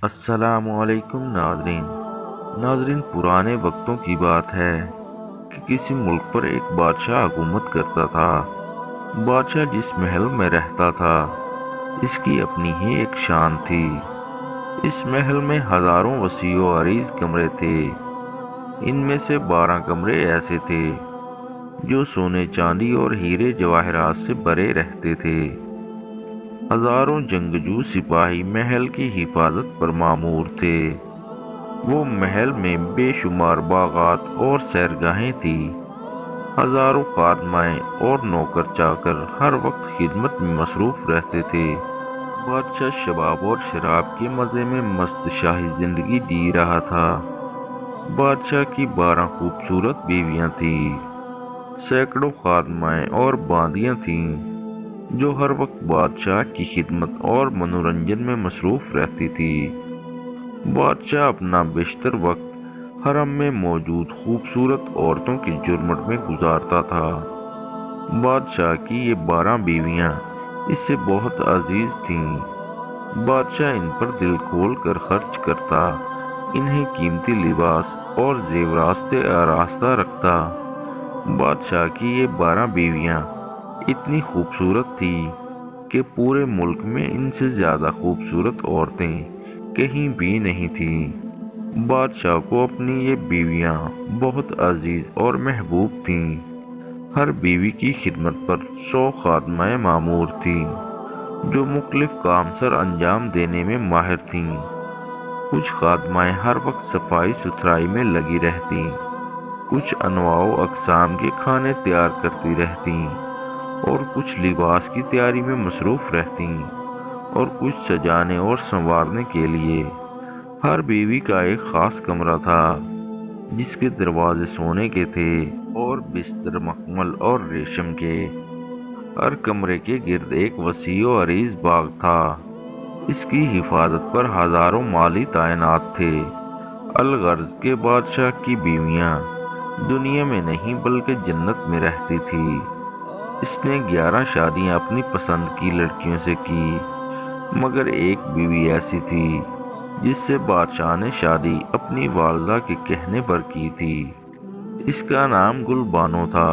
السلام علیکم ناظرین پرانے وقتوں کی بات ہے کہ کسی ملک پر ایک بادشاہ حکومت کرتا تھا۔ بادشاہ جس محل میں رہتا تھا اس کی اپنی ہی ایک شان تھی۔ اس محل میں ہزاروں وسیع و عریض کمرے تھے۔ ان میں سے 12 کمرے ایسے تھے جو سونے چاندی اور ہیرے جواہرات سے بھرے رہتے تھے۔ ہزاروں جنگجو سپاہی محل کی حفاظت پر مامور تھے۔ وہ محل میں بے شمار باغات اور سیرگاہیں تھیں۔ ہزاروں خادمائیں اور نوکر چاکر ہر وقت خدمت میں مصروف رہتے تھے۔ بادشاہ شباب اور شراب کے مزے میں مست شاہی زندگی جی رہا تھا۔ بادشاہ کی 12 خوبصورت بیویاں تھیں۔ سینکڑوں خادمائیں اور باندیاں تھیں جو ہر وقت بادشاہ کی خدمت اور منورنجن میں مصروف رہتی تھی۔ بادشاہ اپنا بیشتر وقت حرم میں موجود خوبصورت عورتوں کی جرمٹ میں گزارتا تھا۔ بادشاہ کی یہ 12 بیویاں اس سے بہت عزیز تھیں۔ بادشاہ ان پر دل کھول کر خرچ کرتا، انہیں قیمتی لباس اور زیورات سے آراستہ رکھتا۔ بادشاہ کی یہ 12 بیویاں اتنی خوبصورت تھیں کہ پورے ملک میں ان سے زیادہ خوبصورت عورتیں کہیں بھی نہیں تھیں۔ بادشاہ کو اپنی یہ بیویاں بہت عزیز اور محبوب تھیں۔ ہر بیوی کی خدمت پر 100 خادمائیں مامور تھیں جو مختلف کام سر انجام دینے میں ماہر تھیں۔ کچھ خادمائیں ہر وقت صفائی ستھرائی میں لگی رہتیں، کچھ انواع و اقسام کے کھانے تیار کرتی رہتیں اور کچھ لباس کی تیاری میں مصروف رہتیں اور کچھ سجانے اور سنوارنے کے لیے۔ ہر بیوی کا ایک خاص کمرہ تھا جس کے دروازے سونے کے تھے اور بستر مخمل اور ریشم کے۔ ہر کمرے کے گرد ایک وسیع و عریض باغ تھا۔ اس کی حفاظت پر ہزاروں مالی تعینات تھے۔ الغرض کے بادشاہ کی بیویاں دنیا میں نہیں بلکہ جنت میں رہتی تھی۔ اس نے 11 شادیاں اپنی پسند کی لڑکیوں سے کی، مگر ایک بیوی ایسی تھی جس سے بادشاہ نے شادی اپنی والدہ کے کہنے پر کی تھی۔ اس کا نام گل بانو تھا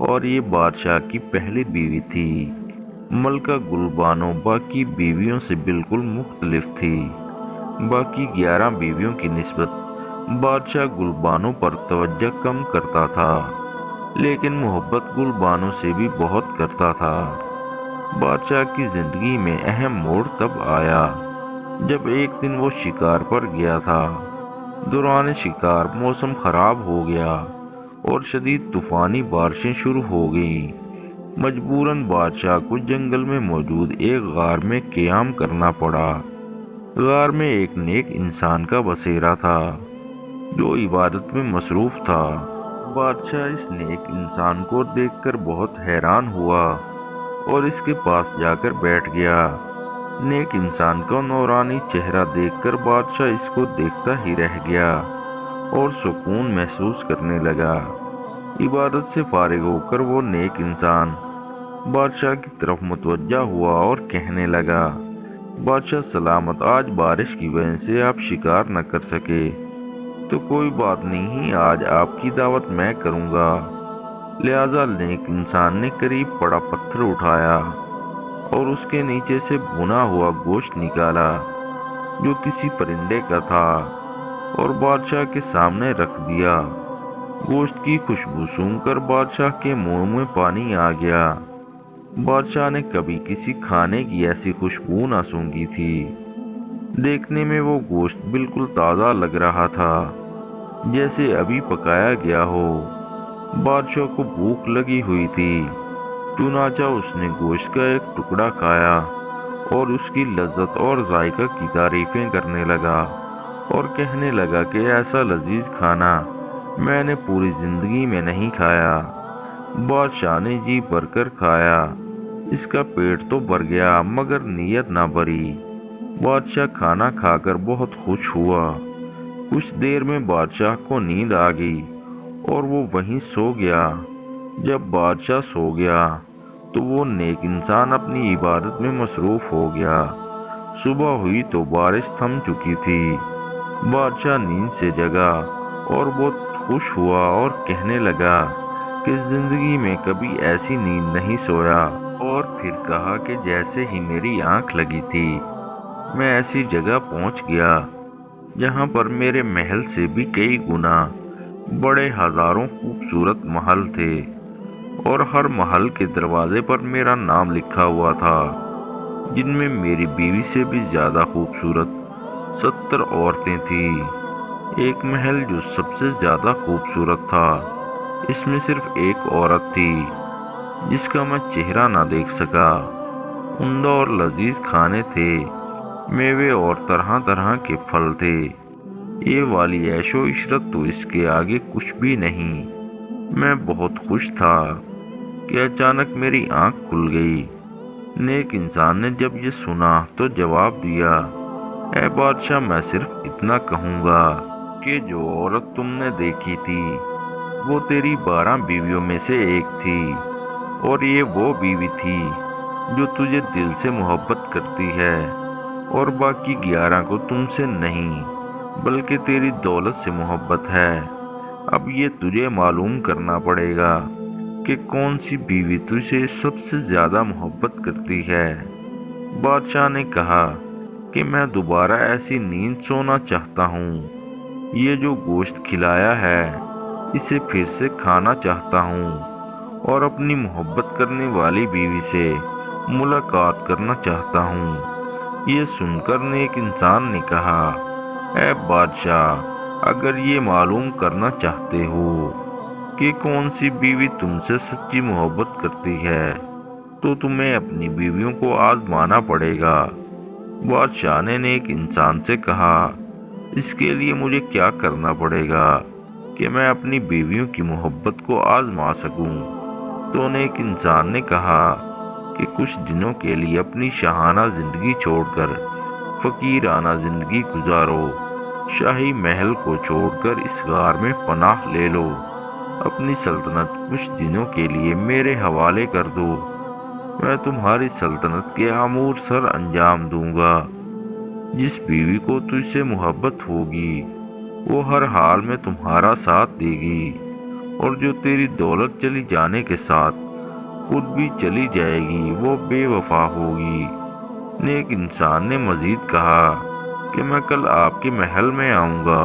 اور یہ بادشاہ کی پہلی بیوی تھی۔ ملکہ گل بانو باقی بیویوں سے بالکل مختلف تھی۔ باقی 11 بیویوں کی نسبت بادشاہ گل بانو پر توجہ کم کرتا تھا، لیکن محبت گل بانو سے بھی بہت کرتا تھا۔ بادشاہ کی زندگی میں اہم موڑ تب آیا جب ایک دن وہ شکار پر گیا تھا۔ دوران شکار موسم خراب ہو گیا اور شدید طوفانی بارشیں شروع ہو گئیں۔ مجبوراً بادشاہ کو جنگل میں موجود ایک غار میں قیام کرنا پڑا۔ غار میں ایک نیک انسان کا بسیرا تھا جو عبادت میں مصروف تھا۔ بادشاہ اس نیک انسان کو دیکھ کر بہت حیران ہوا اور اس کے پاس جا کر بیٹھ گیا۔ نیک انسان کا نورانی چہرہ دیکھ کر بادشاہ اس کو دیکھتا ہی رہ گیا اور سکون محسوس کرنے لگا۔ عبادت سے فارغ ہو کر وہ نیک انسان بادشاہ کی طرف متوجہ ہوا اور کہنے لگا، بادشاہ سلامت، آج بارش کی وجہ سے آپ شکار نہ کر سکے تو کوئی بات نہیں، آج آپ کی دعوت میں کروں گا۔ لہذا نیک انسان نے قریب پڑا پتھر اٹھایا اور اس کے نیچے سے بھنا ہوا گوشت نکالا جو کسی پرندے کا تھا اور بادشاہ کے سامنے رکھ دیا۔ گوشت کی خوشبو سونگھ کر بادشاہ کے منہ میں پانی آ گیا۔ بادشاہ نے کبھی کسی کھانے کی ایسی خوشبو نہ سونگھی تھی۔ دیکھنے میں وہ گوشت بالکل تازہ لگ رہا تھا، جیسے ابھی پکایا گیا ہو۔ بادشاہ کو بھوک لگی ہوئی تھی، چنانچہ اس نے گوشت کا ایک ٹکڑا کھایا اور اس کی لذت اور ذائقہ کی تعریفیں کرنے لگا اور کہنے لگا کہ ایسا لذیذ کھانا میں نے پوری زندگی میں نہیں کھایا۔ بادشاہ نے جی بھر کر کھایا۔ اس کا پیٹ تو بھر گیا مگر نیت نہ بھری۔ بادشاہ کھانا کھا کر بہت خوش ہوا۔ کچھ دیر میں بادشاہ کو نیند آ گئی اور وہ وہیں سو گیا۔ جب بادشاہ سو گیا تو وہ نیک انسان اپنی عبادت میں مصروف ہو گیا۔ صبح ہوئی تو بارش تھم چکی تھی۔ بادشاہ نیند سے جگا اور بہت خوش ہوا اور کہنے لگا کہ زندگی میں کبھی ایسی نیند نہیں سویا، اور پھر کہا کہ جیسے ہی میری آنکھ لگی تھی میں ایسی جگہ پہنچ گیا جہاں پر میرے محل سے بھی کئی گنا بڑے ہزاروں خوبصورت محل تھے، اور ہر محل کے دروازے پر میرا نام لکھا ہوا تھا، جن میں میری بیوی سے بھی زیادہ خوبصورت 70 عورتیں تھیں۔ ایک محل جو سب سے زیادہ خوبصورت تھا، اس میں صرف ایک عورت تھی جس کا میں چہرہ نہ دیکھ سکا۔ عمدہ اور لذیذ کھانے تھے، میوے اور طرح طرح کے پھل تھے۔ یہ والی عیش و عشرت تو اس کے آگے کچھ بھی نہیں۔ میں بہت خوش تھا کہ اچانک میری آنکھ کھل گئی۔ نیک انسان نے جب یہ سنا تو جواب دیا، اے بادشاہ، میں صرف اتنا کہوں گا کہ جو عورت تم نے دیکھی تھی وہ تیری 12 بیویوں میں سے ایک تھی، اور یہ وہ بیوی تھی جو تجھے دل سے محبت کرتی ہے، اور باقی 11 کو تم سے نہیں بلکہ تیری دولت سے محبت ہے۔ اب یہ تجھے معلوم کرنا پڑے گا کہ کون سی بیوی تجھے سب سے زیادہ محبت کرتی ہے۔ بادشاہ نے کہا کہ میں دوبارہ ایسی نیند سونا چاہتا ہوں، یہ جو گوشت کھلایا ہے اسے پھر سے کھانا چاہتا ہوں، اور اپنی محبت کرنے والی بیوی سے ملاقات کرنا چاہتا ہوں۔ یہ سن کر نیک انسان نے کہا، اے بادشاہ، اگر یہ معلوم کرنا چاہتے ہو کہ کون سی بیوی تم سے سچی محبت کرتی ہے تو تمہیں اپنی بیویوں کو آزمانا پڑے گا۔ بادشاہ نے نیک انسان سے کہا، اس کے لیے مجھے کیا کرنا پڑے گا کہ میں اپنی بیویوں کی محبت کو آزما سکوں؟ تو نیک انسان نے کہا کہ کچھ دنوں کے لیے اپنی شاہانہ زندگی چھوڑ کر فقیرانہ زندگی گزارو، شاہی محل کو چھوڑ کر اس غار میں پناہ لے لو، اپنی سلطنت کچھ دنوں کے لیے میرے حوالے کر دو، میں تمہاری سلطنت کے امور سر انجام دوں گا۔ جس بیوی کو تجھ سے محبت ہوگی وہ ہر حال میں تمہارا ساتھ دے گی، اور جو تیری دولت چلی جانے کے ساتھ خود بھی چلی جائے گی وہ بے وفا ہوگی۔ نیک انسان نے مزید کہا کہ میں کل آپ کے محل میں آؤں گا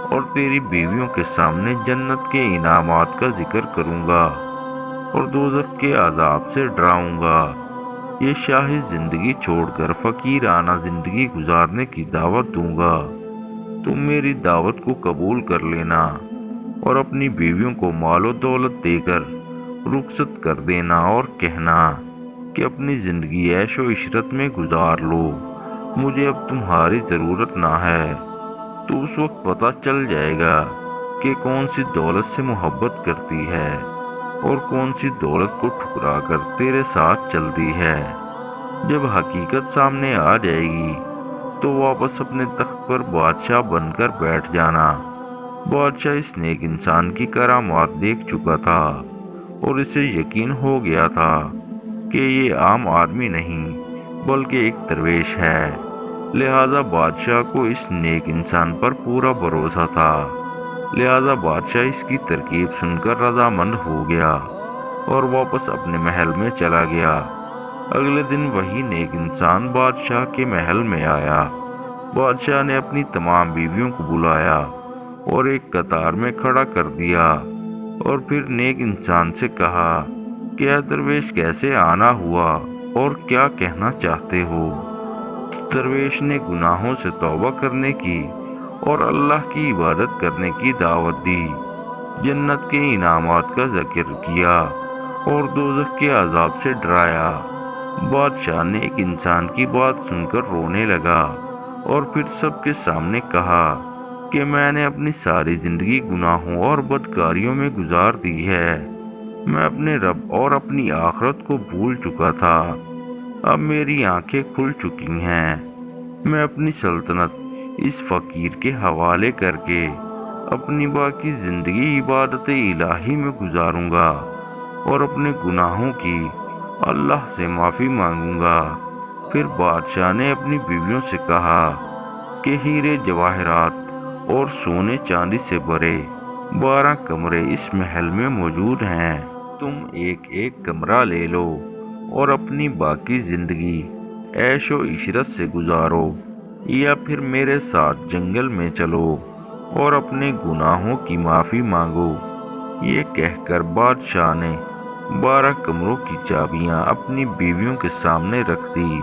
اور تیری بیویوں کے سامنے جنت کے انعامات کا ذکر کروں گا اور دوزخ کے عذاب سے ڈراؤں گا۔ یہ شاہی زندگی چھوڑ کر فقیرانہ زندگی گزارنے کی دعوت دوں گا، تم میری دعوت کو قبول کر لینا اور اپنی بیویوں کو مال و دولت دے کر رخصت کر دینا، اور کہنا کہ اپنی زندگی عیش و عشرت میں گزار لو، مجھے اب تمہاری ضرورت نہ ہے۔ تو اس وقت پتہ چل جائے گا کہ کون سی دولت سے محبت کرتی ہے اور کون سی دولت کو ٹھکرا کر تیرے ساتھ چلتی ہے۔ جب حقیقت سامنے آ جائے گی تو واپس اپنے تخت پر بادشاہ بن کر بیٹھ جانا۔ بادشاہ اس نیک انسان کی کرامات دیکھ چکا تھا اور اسے یقین ہو گیا تھا کہ یہ عام آدمی نہیں بلکہ ایک درویش ہے، لہذا بادشاہ کو اس نیک انسان پر پورا بھروسہ تھا، لہذا بادشاہ اس کی ترکیب سن کر رضامند ہو گیا اور واپس اپنے محل میں چلا گیا۔ اگلے دن وہی نیک انسان بادشاہ کے محل میں آیا۔ بادشاہ نے اپنی تمام بیویوں کو بلایا اور ایک قطار میں کھڑا کر دیا، اور پھر نیک انسان سے کہا کہ اے درویش، کیسے آنا ہوا اور کیا کہنا چاہتے ہو؟ درویش نے گناہوں سے توبہ کرنے کی اور اللہ کی عبادت کرنے کی دعوت دی، جنت کے انعامات کا ذکر کیا اور دوزخ کے عذاب سے ڈرایا۔ بادشاہ نے ایک انسان کی بات سن کر رونے لگا اور پھر سب کے سامنے کہا کہ میں نے اپنی ساری زندگی گناہوں اور بدکاریوں میں گزار دی ہے، میں اپنے رب اور اپنی آخرت کو بھول چکا تھا، اب میری آنکھیں کھل چکی ہیں، میں اپنی سلطنت اس فقیر کے حوالے کر کے اپنی باقی زندگی عبادت الہی میں گزاروں گا اور اپنے گناہوں کی اللہ سے معافی مانگوں گا، پھر بادشاہ نے اپنی بیویوں سے کہا کہ ہیرے جواہرات اور سونے چاندی سے بھرے 12 کمرے اس محل میں موجود ہیں۔ تم ایک ایک کمرہ لے لو اور اپنی باقی زندگی عیش و عشرت سے گزارو، یا پھر میرے ساتھ جنگل میں چلو اور اپنے گناہوں کی معافی مانگو۔ یہ کہہ کر بادشاہ نے 12 کمروں کی چابیاں اپنی بیویوں کے سامنے رکھ دی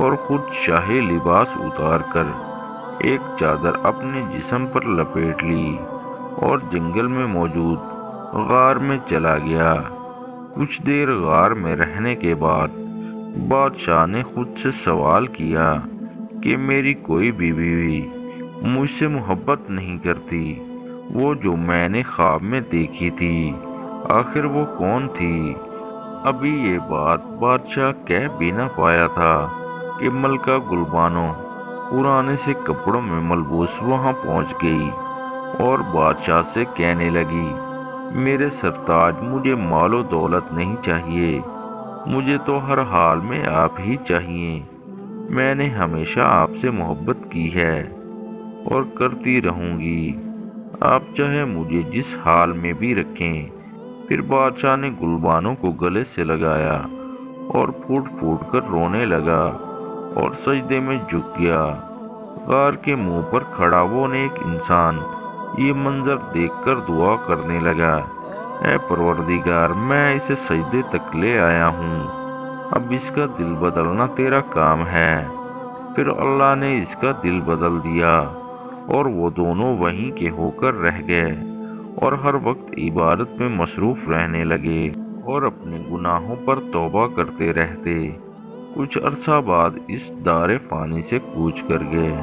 اور خود شاہی لباس اتار کر ایک چادر اپنے جسم پر لپیٹ لی اور جنگل میں موجود غار میں چلا گیا۔ کچھ دیر غار میں رہنے کے بعد بادشاہ نے خود سے سوال کیا کہ میری کوئی بیوی بھی مجھ سے محبت نہیں کرتی؟ وہ جو میں نے خواب میں دیکھی تھی، آخر وہ کون تھی؟ ابھی یہ بات بادشاہ کہہ بھی نہ پایا تھا کہ ملکہ گلبانو پرانے سے کپڑوں میں ملبوس وہاں پہنچ گئی اور بادشاہ سے کہنے لگی، میرے سرتاج، مجھے مال و دولت نہیں چاہیے، مجھے تو ہر حال میں آپ ہی چاہیے۔ میں نے ہمیشہ آپ سے محبت کی ہے اور کرتی رہوں گی، آپ چاہے مجھے جس حال میں بھی رکھیں۔ پھر بادشاہ نے گلبانو کو گلے سے لگایا اور پھوٹ پھوٹ کر رونے لگا اور سجدے میں جھک گیا۔ غار کے منہ پر کھڑا وہ نیک انسان یہ منظر دیکھ کر دعا کرنے لگا، اے پروردگار، میں اسے سجدے تک لے آیا ہوں، اب اس کا دل بدلنا تیرا کام ہے۔ پھر اللہ نے اس کا دل بدل دیا اور وہ دونوں وہیں کے ہو کر رہ گئے اور ہر وقت عبادت میں مصروف رہنے لگے اور اپنے گناہوں پر توبہ کرتے رہتے۔ کچھ عرصہ بعد اس دار فانی سے کوچ کر گئے۔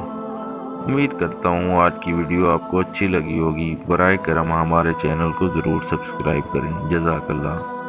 امید کرتا ہوں آج کی ویڈیو آپ کو اچھی لگی ہوگی۔ برائے کرم ہمارے چینل کو ضرور سبسکرائب کریں۔ جزاک اللہ۔